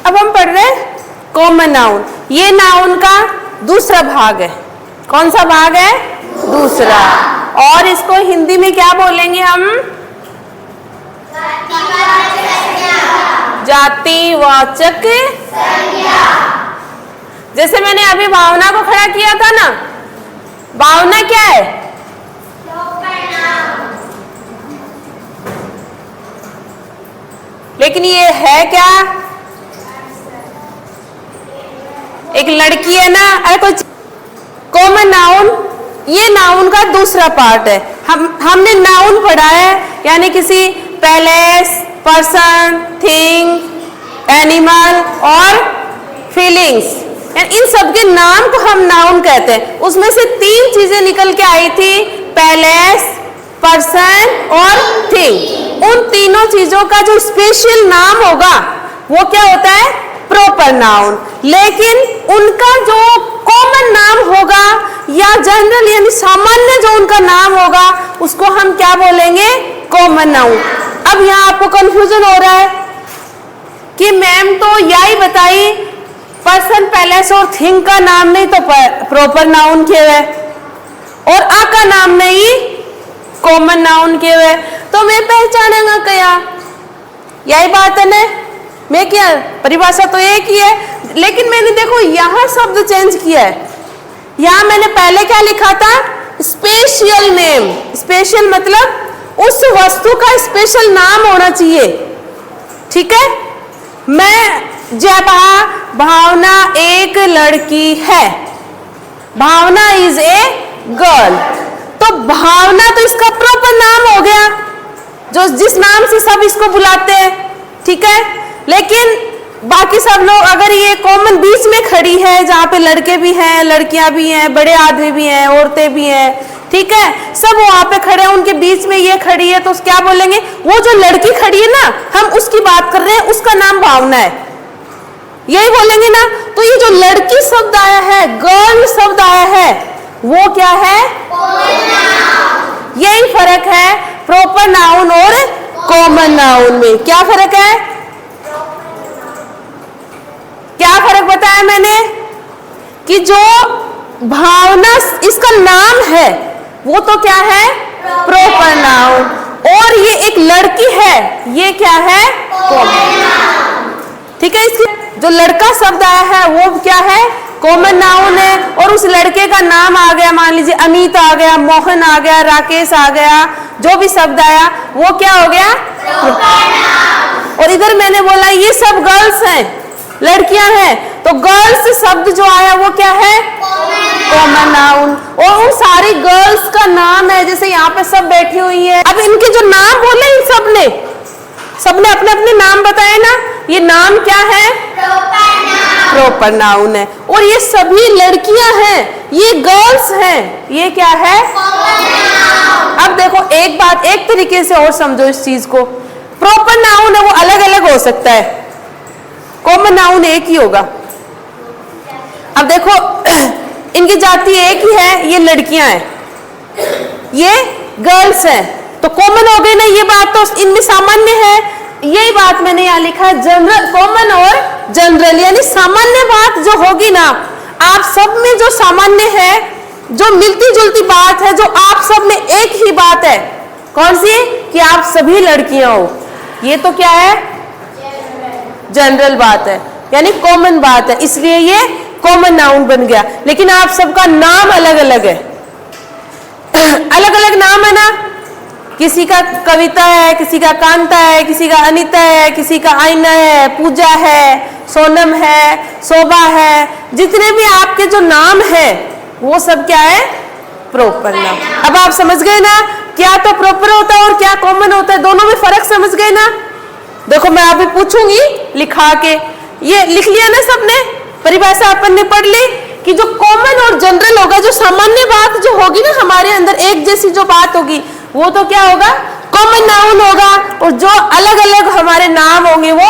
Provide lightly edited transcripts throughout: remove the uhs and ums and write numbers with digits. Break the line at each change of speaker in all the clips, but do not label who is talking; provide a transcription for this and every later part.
अब हम पढ़ रहे हैं कॉमन नाउन। ये नाउन का दूसरा भाग है। कौन सा भाग है? दूसरा। और इसको हिंदी में क्या बोलेंगे हम? जातिवाचक संज्ञा। जैसे मैंने अभी भावना को खड़ा किया था ना, भावना क्या है? लेकिन ये है क्या? एक लड़की है ना, अरे कुछ कॉमन नाउन, ये नाउन का दूसरा पार्ट है। हमने नाउन पढ़ा है, यानी किसी प्लेस, पर्सन, थिंग, एनिमल और फीलिंग्स, इन सब के नाम को हम नाउन कहते हैं। उसमें से 3 चीजें निकल के आई थी, प्लेस, पर्सन और थिंग। उन तीनों चीजों का जो स्पेशल नाम होगा वो क्या होता है? Proper noun. लेकिन उनका जो कॉमन नाम होगा या जनरल यानी सामान्य जो उनका नाम होगा उसको हम क्या बोलेंगे? Common noun. अब यहाँ आपको कंफ्यूजन हो रहा है कि मैम तो यही बताई पर्सन, प्लेस और थिंग का नाम नहीं तो प्रॉपर नाउन किए हुए और आ का नाम नहीं कॉमन नाउन किए हुए, तो मैं पहचानेगा क्या? यही बात है ना। मैं क्या, परिभाषा तो एक ही है, लेकिन मैंने देखो यहां शब्द चेंज किया है। यहां मैंने पहले क्या लिखा था? Special name. स्पेशल मतलब उस वस्तु का स्पेशल नाम होना चाहिए, ठीक है। मैं जब भावना एक लड़की है, भावना इज ए गर्ल, तो भावना तो इसका प्रॉपर नाम हो गया, जो जिस नाम से सब इसको बुलाते हैं, ठीक है। लेकिन बाकी सब लोग, अगर ये कॉमन बीच में खड़ी है जहाँ पे लड़के भी हैं, लड़कियां भी हैं, बड़े आदमी भी हैं, औरतें भी हैं, ठीक है, सब वहां पे खड़े हैं, उनके बीच में ये खड़ी है, तो क्या बोलेंगे? वो जो लड़की खड़ी है ना, हम उसकी बात कर रहे हैं, उसका नाम भावना है, यही बोलेंगे ना। तो ये जो लड़की शब्द आया है, गर्ल शब्द आया है, वो क्या है? यही फर्क है प्रॉपर नाउन और कॉमन नाउन में। क्या फर्क है? क्या फर्क बताया मैंने? कि जो भावना इसका नाम है वो तो क्या है? Proper noun. और ये एक लड़की है, ये क्या है? कॉमन नाउन, ठीक है। इसकी जो लड़का शब्द आया है वो क्या है? कॉमन नाउन है। और उस लड़के का नाम आ गया, मान लीजिए अमित आ गया, मोहन आ गया, राकेश आ गया, जो भी शब्द आया वो क्या हो गया? और इधर मैंने बोला ये सब गर्ल्स हैं, लड़कियां हैं, तो गर्ल्स शब्द जो आया वो क्या है? Common noun. और उन सारी गर्ल्स का नाम है, जैसे यहाँ पे सब बैठी हुई है, अब इनके जो नाम बोले इन सबने अपने अपने नाम बताए ना, ये नाम क्या है? प्रॉपर नाउन है। और ये सभी लड़कियां हैं, ये गर्ल्स हैं, ये क्या है? अब देखो एक बात एक तरीके से और समझो इस चीज को, प्रॉपर नाउन है वो अलग अलग हो सकता है, कॉमन नाउन एक ही होगा। अब देखो इनकी जाति एक ही है, ये लड़कियां हैं, ये गर्ल्स हैं, तो कॉमन हो गई ना ये बात, तो इनमें सामान्य है। यही बात मैंने यहाँ लिखा है, जनरल, कॉमन और जनरल, यानी सामान्य बात जो होगी ना, आप सब में जो सामान्य है, जो मिलती जुलती बात है, जो आप सब में एक ही बात है, कौन सी? कि आप सभी लड़कियां हो, ये तो क्या है? जनरल बात है, यानी कॉमन बात है, इसलिए ये कॉमन नाउन बन गया। लेकिन आप सबका नाम अलग अलग है, अलग अलग नाम है ना, किसी का कविता है, किसी का कांता है, किसी का अनीता है, किसी का आईना है, पूजा है, सोनम है, शोभा है, जितने भी आपके जो नाम है वो सब क्या है? प्रॉपर नाम। अब आप समझ गए ना क्या तो प्रॉपर होता है और क्या कॉमन होता है, दोनों में फर्क समझ गए ना। देखो मैं अभी पूछूंगी लिखा के, ये लिख लिया ना सबने, परिभाषा अपन ने पढ़ ली कि जो कॉमन और जनरल होगा, जो सामान्य बात जो होगी ना हमारे अंदर, एक जैसी जो बात होगी वो तो क्या होगा? कॉमन नाउन होगा, और जो अलग अलग हमारे नाम होंगे वो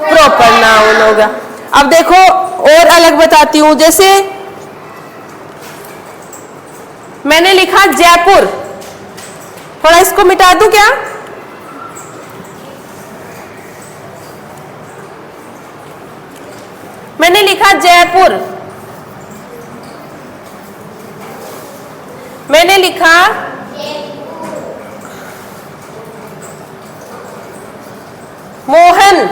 प्रॉपर नाउन होगा। अब देखो और अलग बताती हूं, जैसे मैंने लिखा जयपुर, थोड़ा इसको मिटा दूं क्या? लिखा जयपुर, मैंने लिखा मोहन,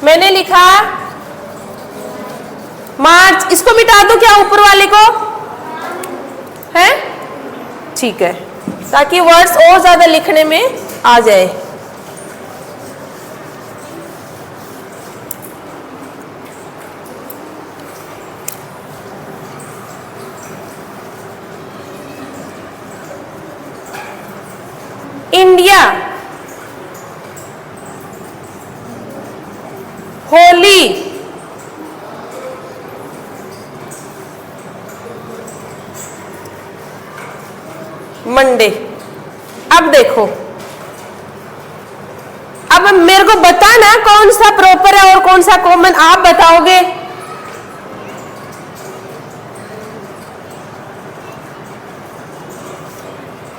मैंने लिखा मार्च। इसको मिटा दो क्या ऊपर वाले को, है? ठीक है, ताकि वर्ड्स और ज्यादा लिखने में आ जाए। India, Holi, Monday. अब देखो, अब मेरे को बताना कौन सा प्रॉपर है और कौन सा कॉमन, आप बताओगे।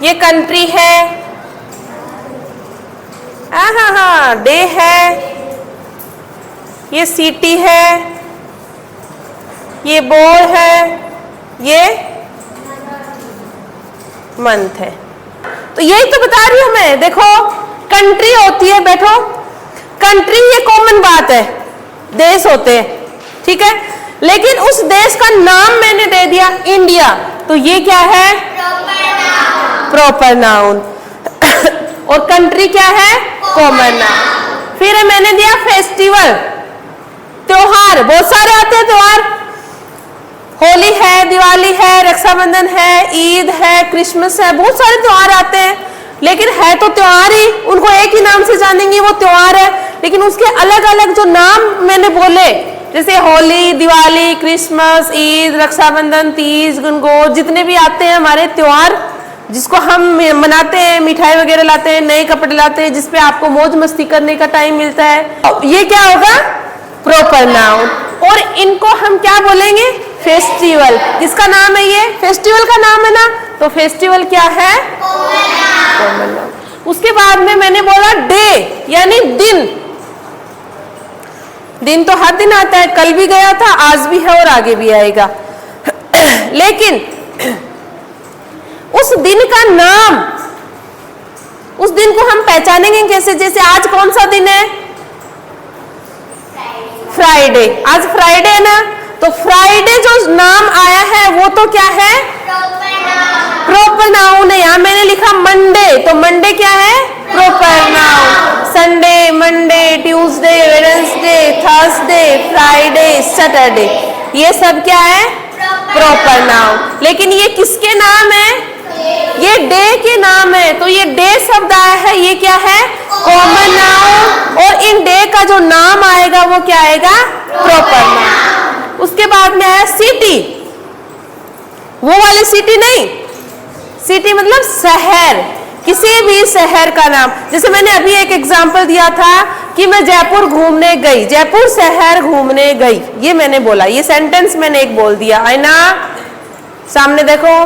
ये कंट्री है, हाँ, डे है, ये सिटी है, ये बोर्ड है, ये मंथ है। तो यही तो बता रही हूं मैं। देखो, कंट्री होती है, बैठो, कंट्री ये कॉमन बात है, देश होते हैं, ठीक है। लेकिन उस देश का नाम मैंने दे दिया इंडिया, तो ये क्या है? Proper noun. और कंट्री क्या है? Common noun. फिर मैंने दिया फेस्टिवल, त्योहार, बहुत सारे आते हैं त्योहार, होली है, दिवाली है, रक्षाबंधन है, ईद है, क्रिसमस है, बहुत सारे त्योहार आते हैं। लेकिन है तो त्योहार ही, उनको एक ही नाम से जानेंगे, वो त्योहार है। लेकिन उसके अलग अलग जो नाम मैंने बोले, जैसे होली, दिवाली, क्रिसमस, ईद, रक्षाबंधन, तीज, गणगौर, जितने भी आते हैं हमारे त्योहार, जिसको हम मनाते हैं, मिठाई वगैरह लाते हैं, नए कपड़े लाते हैं, जिसपे आपको मौज मस्ती करने का टाइम मिलता है, ये क्या होगा? Proper noun. और इनको हम क्या बोलेंगे? फेस्टिवल। किसका नाम है ये? फेस्टिवल का नाम है ना, तो फेस्टिवल क्या है? Common noun. उसके बाद में मैंने बोला डे, यानी दिन। दिन तो हर दिन आता है, कल भी गया था, आज भी है और आगे भी आएगा। लेकिन उस दिन का नाम, उस दिन को हम पहचानेंगे कैसे? जैसे आज कौन सा दिन है? फ्राइडे। आज फ्राइडे है ना, तो फ्राइडे जो नाम आया है वो तो क्या है? प्रॉपर नाउन है। यहां मैंने लिखा मंडे, तो मंडे क्या है? Proper noun. Sunday, Monday, Tuesday, Wednesday, Thursday, Friday, Saturday, ये सब क्या है? Proper noun. लेकिन ये किसके नाम है? ये डे के नाम है। तो ये डे शब्द आया है, ये क्या है? Common noun. और इन डे का जो नाम आएगा वो क्या आएगा? Proper noun. उसके बाद में आया सिटी, वो वाले सिटी नहीं, सिटी मतलब शहर, किसी भी शहर का नाम। जैसे मैंने अभी एक एग्जांपल दिया था कि मैं जयपुर घूमने गई, जयपुर शहर घूमने गई, ये मैंने बोला, ये सेंटेंस मैंने एक बोल दिया है ना। सामने देखो,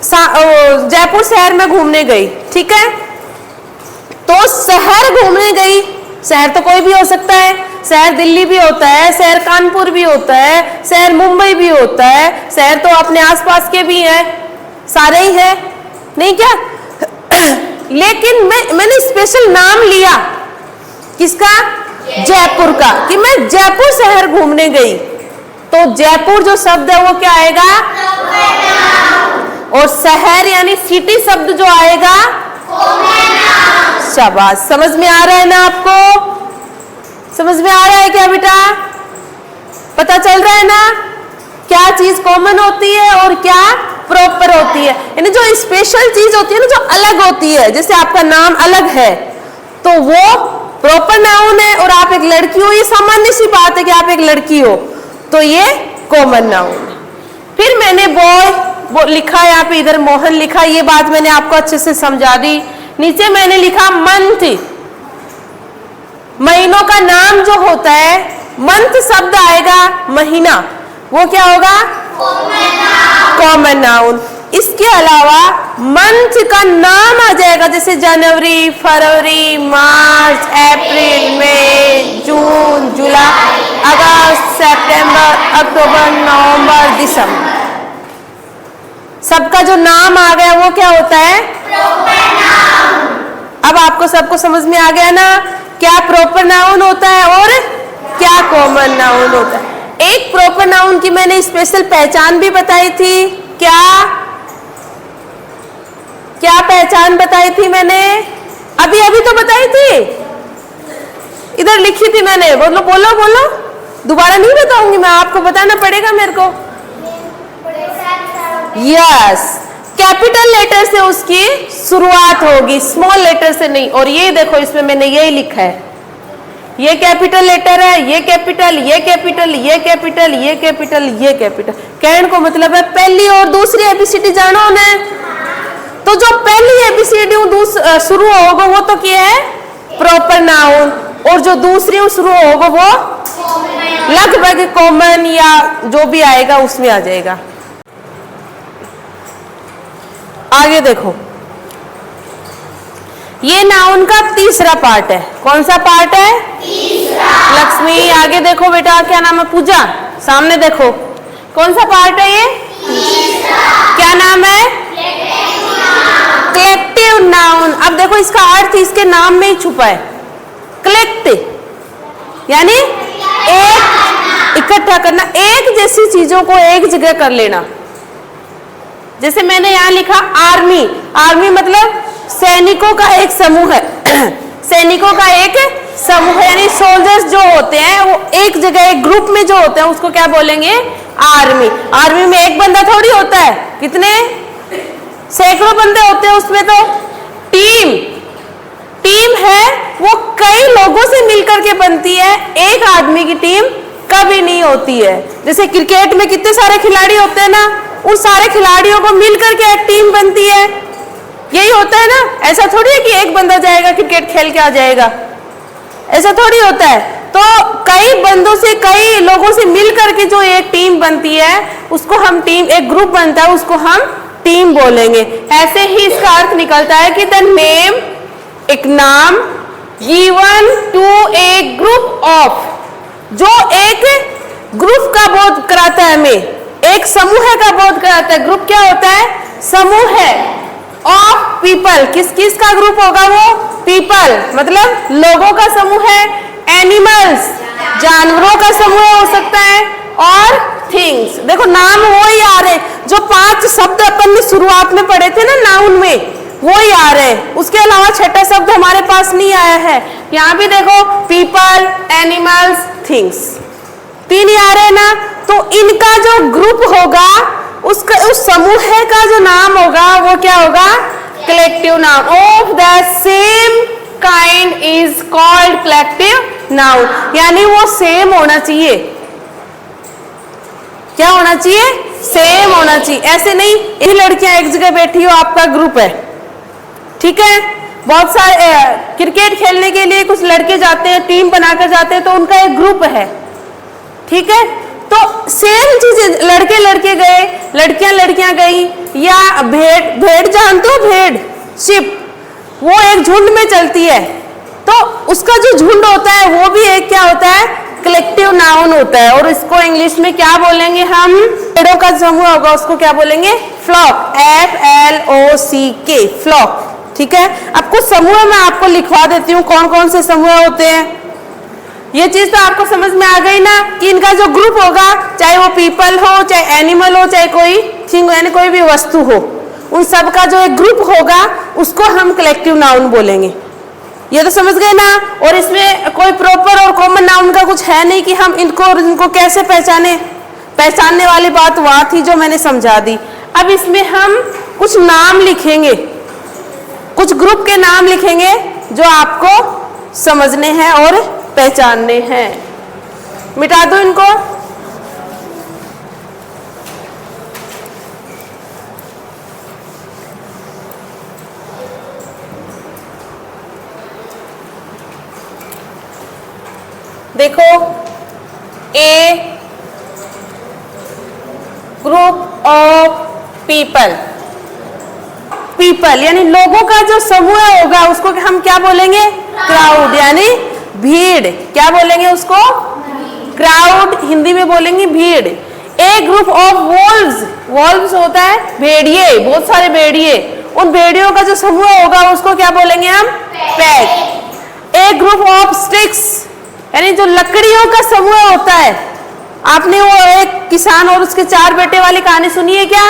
जयपुर शहर में घूमने गई, ठीक है। तो शहर घूमने गई, शहर तो कोई भी हो सकता है, शहर दिल्ली भी होता है, शहर कानपुर भी होता है, शहर मुंबई भी होता है, शहर तो अपने आसपास के भी हैं, सारे ही हैं, नहीं क्या? लेकिन मैंने स्पेशल नाम लिया, किसका? जयपुर का, कि मैं जयपुर शहर घूमने गई। तो जयपुर जो शब्द है वो क्या आएगा? और शहर यानी सिटी शब्द जो आएगा? शाबाश, समझ में आ रहा है ना आपको? समझ में आ रहा है क्या बेटा? पता चल रहा है ना क्या चीज कॉमन होती है और क्या प्रॉपर होती है। यानी जो स्पेशल चीज होती है ना, जो अलग होती है, जैसे आपका नाम अलग है तो वो प्रॉपर नाउन है। और आप एक लड़की हो, ये सामान्य सी बात है कि आप एक लड़की हो, तो ये कॉमन नाउन है। फिर मैंने बॉय लिखा है, यहाँ पे इधर मोहन लिखा, ये बात मैंने आपको अच्छे से समझा दी। नीचे मैंने लिखा मंथ, महीनों का नाम जो होता है, मंथ शब्द आएगा महीना, वो क्या होगा? Common noun. इसके अलावा मंथ का नाम आ जाएगा, जैसे जनवरी, फरवरी, मार्च, अप्रैल, मई, जून, जुलाई, अगस्त, सितंबर, अक्टूबर, नवंबर, दिसंबर। सबका जो नाम आ गया वो क्या होता है? Proper noun. अब आपको सबको समझ में आ गया ना क्या प्रॉपर नाउन होता है और क्या कॉमन नाउन होता है। एक प्रॉपर नाउन की मैंने स्पेशल पहचान भी बताई थी। क्या क्या पहचान बताई थी मैंने? अभी अभी तो बताई थी, इधर लिखी थी मैंने। बोलो बोलो बोलो, दोबारा नहीं बताऊंगी मैं, आपको बताना पड़ेगा मेरे को। यस, कैपिटल लेटर से उसकी शुरुआत होगी, स्मॉल लेटर से नहीं। और ये देखो इसमें मैंने यही लिखा है, ये कैपिटल लेटर है, ये कैपिटल, ये कैपिटल, ये कैपिटल, ये कैपिटल, ये कैपिटल। कहने को मतलब है पहली और दूसरी एबीसीडी जानो ने, तो जो पहली एबीसीडी शुरू होगा वो तो क्या है? Proper noun. और जो दूसरी शुरू होगा वो लगभग कॉमन या जो भी आएगा उसमें आ जाएगा। आगे देखो, ये नाउन का तीसरा पार्ट है। कौन सा पार्ट है? तीसरा। लक्ष्मी आगे देखो बेटा, क्या नाम है? पूजा सामने देखो, कौन सा पार्ट है ये? तीसरा। क्या नाम है? Collective noun. अब देखो इसका अर्थ इसके नाम में ही छुपा है, कलेक्ट यानी एक, इकट्ठा करना, एक जैसी चीजों को एक जगह कर लेना। जैसे मैंने यहाँ लिखा आर्मी, आर्मी मतलब सैनिकों का एक समूह है। सैनिकों का एक समूह यानी सोल्जर्स जो होते हैं वो एक जगह एक ग्रुप में जो होते हैं उसको क्या बोलेंगे? आर्मी। आर्मी में एक बंदा थोड़ी होता है, कितने सैकड़ों बंदे होते हैं उसमें। तो टीम, टीम है वो कई लोगों से मिलकर के बनती है, एक आदमी की टीम कभी नहीं होती है। जैसे क्रिकेट में कितने सारे खिलाड़ी होते हैं ना, उन सारे खिलाड़ियों को मिलकर के एक टीम बनती है, यही होता है ना। ऐसा थोड़ी है कि एक बंदा जाएगा क्रिकेट खेल के आ जाएगा, ऐसा थोड़ी होता है। तो कई बंदों से, कई लोगों से मिलकर के जो एक टीम बनती है उसको हम टीम, एक ग्रुप बनता है उसको हम टीम बोलेंगे। ऐसे ही इसका अर्थ निकलता है कि द नेम, एक नाम, given to a group of, जो एक ग्रुप का बोध कराता है, हमें एक समूह का बोध कराता है। ग्रुप क्या होता है? समूह है। ऑफ पीपल, किस किस का ग्रुप होगा वो? पीपल मतलब लोगों का समूह है। एनिमल्स जानवरों का समूह हो सकता है। और थिंग्स, देखो नाम वो ही आ रहे जो 5 शब्द अपन ने शुरुआत में पढ़े थे ना नाउन में, वो ही आ रहे हैं। उसके अलावा छठा शब्द हमारे पास नहीं आया है। यहाँ भी देखो पीपल, एनिमल्स, थिंग्स, 3 ही आ रहे हैं ना। तो इनका जो ग्रुप होगा उसका, उस समूह का जो नाम होगा वो क्या होगा? Collective noun. Of the same kind is called collective noun, यानी वो सेम होना चाहिए। क्या होना चाहिए? सेम होना चाहिए। ऐसे नहीं ये लड़कियां एक जगह बैठी हो, आपका ग्रुप है, ठीक है, बहुत सारे क्रिकेट खेलने के लिए कुछ लड़के जाते हैं, टीम बनाकर जाते हैं, तो उनका एक ग्रुप है, ठीक है। तो सेम चीज, लड़के लड़के गए, लड़कियां लड़कियां गई, या भेड़, भेड़ जानते हो? भेड़, शिप, वो एक झुंड में चलती है, तो उसका जो झुंड होता है वो भी एक क्या होता है? कलेक्टिव नाउन होता है। और इसको इंग्लिश में क्या बोलेंगे हम? भेड़ों का समूह होगा उसको क्या बोलेंगे? फ्लॉक, FLOCK, फ्लॉक, ठीक है। अब कुछ समूह मैं आपको लिखवा देती हूँ कौन कौन से समूह होते हैं। ये चीज तो आपको समझ में आ गई ना कि इनका जो ग्रुप होगा, चाहे वो पीपल हो, चाहे एनिमल हो, चाहे कोई थिंग यानी कोई भी वस्तु हो, उन सब का जो एक ग्रुप होगा उसको हम कलेक्टिव नाउन बोलेंगे। ये तो समझ गए ना। और इसमें कोई प्रॉपर और कॉमन नाउन का कुछ है नहीं कि हम इनको कैसे पहचाने। पहचानने वाली बात वहां थी जो मैंने समझा दी। अब इसमें हम कुछ नाम लिखेंगे, कुछ ग्रुप के नाम लिखेंगे जो आपको समझने हैं और पहचानने हैं। मिटा दो इनको। देखो, ए ग्रुप ऑफ पीपल, पीपल यानी लोगों का जो समूह होगा उसको हम क्या बोलेंगे? क्राउड, यानी भीड़, क्या बोलेंगे उसको? क्राउड, हिंदी में बोलेंगे भीड़। ए ग्रुप ऑफ वॉल्व्स, वॉल्व्स होता है भेड़िए, बहुत सारे भेड़िए, उन भेड़ियों का जो समूह होगा उसको क्या बोलेंगे हम? Pack. A group of sticks, यानी जो लकड़ियों का समूह होता है। आपने वो एक किसान और उसके 4 बेटे वाली कहानी सुनी है क्या?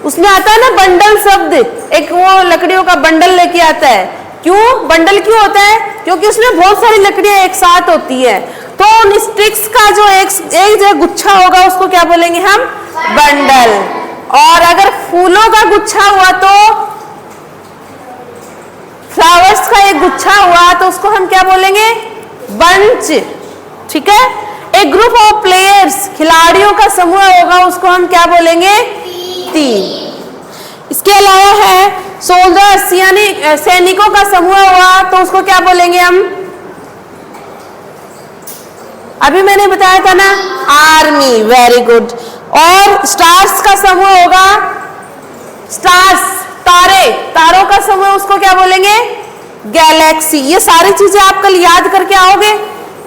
उसमें आता है ना बंडल शब्द, एक वो लकड़ियों का बंडल लेके आता है। क्यों बंडल क्यों होता है? क्योंकि उसमें बहुत सारी लकड़ियां एक साथ होती है। तो उन स्टिक्स का जो एक जो गुच्छा होगा उसको क्या बोलेंगे हम? बंडल। और अगर फूलों का गुच्छा हुआ तो, फ्लावर्स का एक गुच्छा हुआ तो उसको हम क्या बोलेंगे? बंच। ठीक है। एक ग्रुप ऑफ प्लेयर्स, खिलाड़ियों का समूह होगा उसको हम क्या बोलेंगे? टीम। इसके अलावा है सोल्जर्स, यानी सैनिकों का समूह हुआ तो उसको क्या बोलेंगे हम? अभी मैंने बताया था ना, आर्मी। Very good. और स्टार्स का समूह होगा, स्टार्स तारे, तारों का समूह उसको क्या बोलेंगे? गैलेक्सी। ये सारी चीजें आप कल याद करके आओगे।